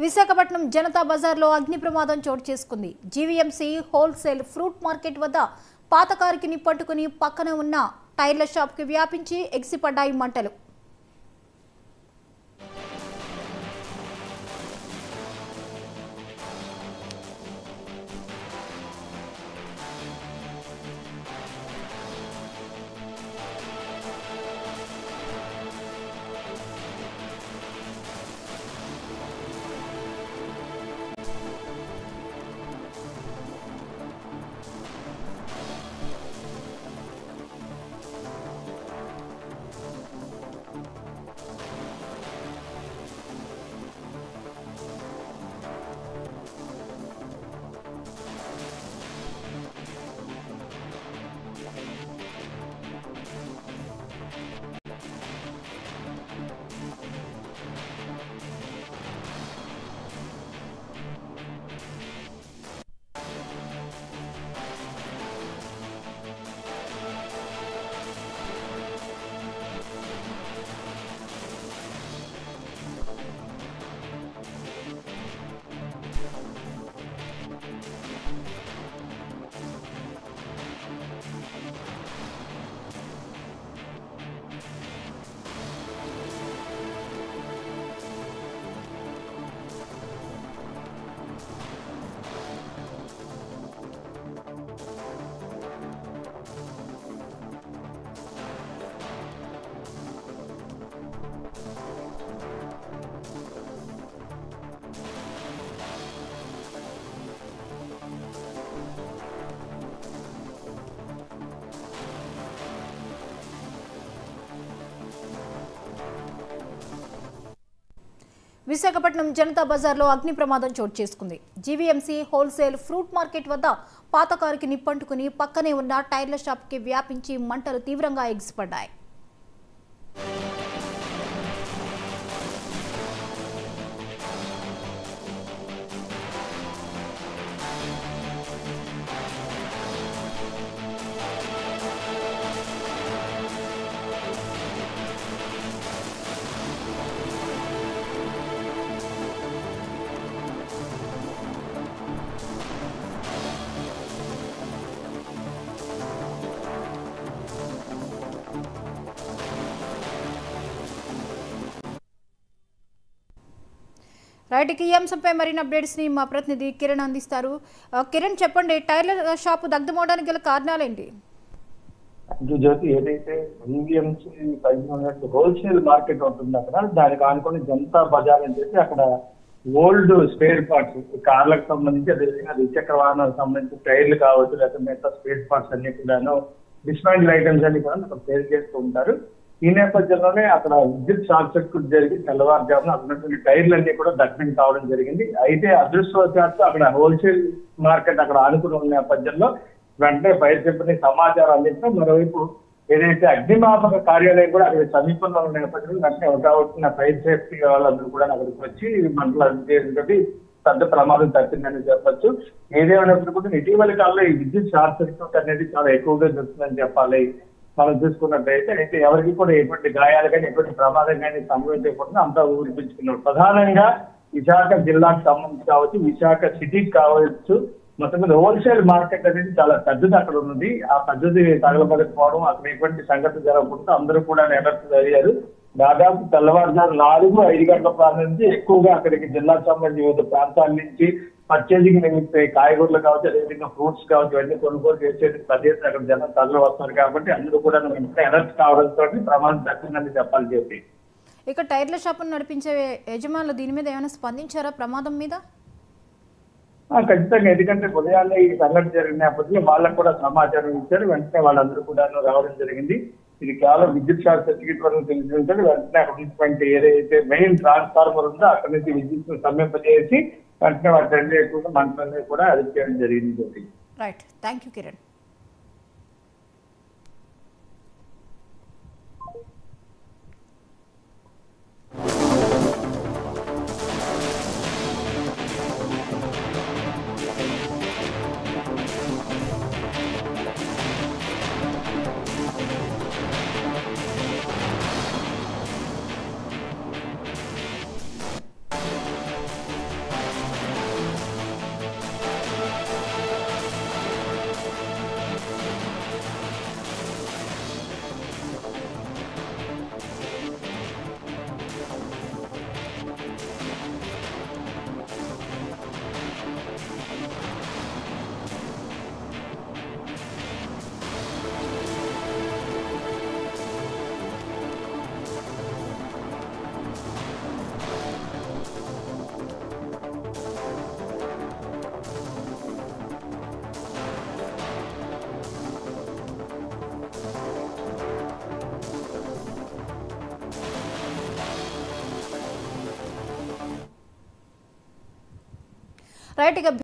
విశాఖపట్నం జనతా బజార్లో అగ్ని ప్రమాదం చోటు చేసుకుంది. జీవీఎంసీ హోల్సేల్ ఫ్రూట్ మార్కెట్ వద్ద పాత కారుకి నిప్పంటుకుని పక్కన ఉన్న టైర్ల షాప్కి వ్యాపించి ఎగిసిపడ్డాయి మంటలు. విశాఖపట్నం జనతా బజార్లో అగ్ని ప్రమాదం చోటు చేసుకుంది. జీవీఎంసీ హోల్సేల్ ఫ్రూట్ మార్కెట్ వద్ద పాత కారుకి నిప్పంటుకుని పక్కనే ఉన్న టైర్ల షాప్కి వ్యాపించి మంటలు తీవ్రంగా ఎగిసిపడ్డాయి. రైట్కి ఈ అంశంపై మరిన్ని అప్డేట్స్ ని మా ప్రతినిధి కిరణ్ అందిస్తారు. కిరణ్, చెప్పండి, టైర్ల షాపు దగ్ధమవడానికి గల కారణాలేంటి? జ్యోతి, ఏదైతే హోల్సేల్ మార్కెట్ ఉంటుంది అక్కడ, దానికి ఆనుకొని జనతా బజార్ అని చెప్పి అక్కడ ఓల్డ్ స్పేర్ పార్ట్స్, కార్లకు సంబంధించి అదేవిధంగా ద్విచక్ర వాహనాలకు సంబంధించి టైర్లు కావచ్చు, లేకపోతే మిగతా స్పేర్ పార్ట్స్ అన్ని కూడాను డిస్మాంటిల్ ఐటమ్స్ అన్ని కూడా అక్కడ సేల్ చేస్తూ ఉంటారు. ఈ నేపథ్యంలోనే అక్కడ విద్యుత్ షార్ట్ సర్క్యూట్ జరిగి తెల్లవారుజామున అక్కడ టైర్లన్నీ కూడా దగ్ధం కావడం జరిగింది. అయితే అదృష్టవశాత్తు అక్కడ హోల్సేల్ మార్కెట్ అక్కడ ఆనుకుని ఉన్న నేపథ్యంలో వెంటనే ఫైర్ సిబ్బంది సమాచారం అందించడం, మరోవైపు ఏదైతే అగ్నిమాపక కార్యాలయం కూడా అక్కడ సమీపంలో ఉన్న నేపథ్యంలో వెంటనే ఒకటి ఫైర్ సేఫ్టీ వాళ్ళందరూ కూడా అక్కడికి వచ్చి మంటలు అడ్డుచేయడంతో పెద్ద ప్రమాదం తప్పిందని చెప్పొచ్చు. ఏదేమైనప్పుడు కూడా ఇటీవలి కాలంలో ఈ విద్యుత్ షార్ట్ సర్క్యూట్ అనేది చాలా ఎక్కువగా జరుగుతుందని చెప్పాలి. మనం చూసుకున్నట్టయితే అయితే ఎవరికి కూడా ఎటువంటి గాయాలు కానీ ఎటువంటి ప్రమాదం కానీ సంభవించకుండా అంతా ఊరిపించుకున్నారు. ప్రధానంగా విశాఖ జిల్లాకు సంబంధించి కావచ్చు, విశాఖ సిటీకి కావచ్చు, మొత్తం మీద హోల్సేల్ మార్కెట్ అనేది చాలా పెద్దది అక్కడ ఉన్నది. ఆ పెద్దది తగలబడిపోవడం, అక్కడ ఎటువంటి సంఘటన జరగకుండా అందరూ కూడా అలర్ట్ అయ్యారు. దాదాపు తెల్లవారుజాము 4-5 గంటల ప్రాంతం నుంచి ఎక్కువగా అక్కడికి జిల్లాకు సంబంధించి వివిధ ప్రాంతాల నుంచి పర్చేజింగ్ నిమిత్తే కాయగూరలు కావచ్చు, అదేవిధంగా ఫ్రూట్స్ కావచ్చు, ఇవన్నీ కొనుగోలు చేసేది ప్రదేశం అక్కడ జనం తరలి వస్తారు. కాబట్టి అందరూ కూడా అలర్ట్ కావడంతో ప్రమాదం తగ్గిందని చెప్పాలి. చెప్పి ఇక టైర్ల షాపును నడిపించే యజమానులు దీని మీద ఏమైనా స్పందించారా ప్రమాదం మీద? ఖచ్చితంగా, ఎందుకంటే ఉదయాన్నే ఈ సంఘటన జరిగిన నేపథ్యంలో వాళ్ళకు కూడా సమాచారం ఇచ్చారు. వెంటనే వాళ్ళందరూ కూడా రావడం జరిగింది. ఇది కేవలం విద్యుత్ షార్ట్ సర్క్యూట్ వరకు తెలిసి ఉంటుంది. వెంటనే అక్కడ ఉన్నటువంటి ఏదైతే మెయిన్ ట్రాన్స్ఫార్మర్ ఉందో అక్కడి నుంచి విద్యుత్ స్తంభింపజేసి వెంటనే వాటి రెండు మంటలన్నీ కూడా అదుపు చేయడం జరిగింది. Right, thank you Kiran. Right. ఇక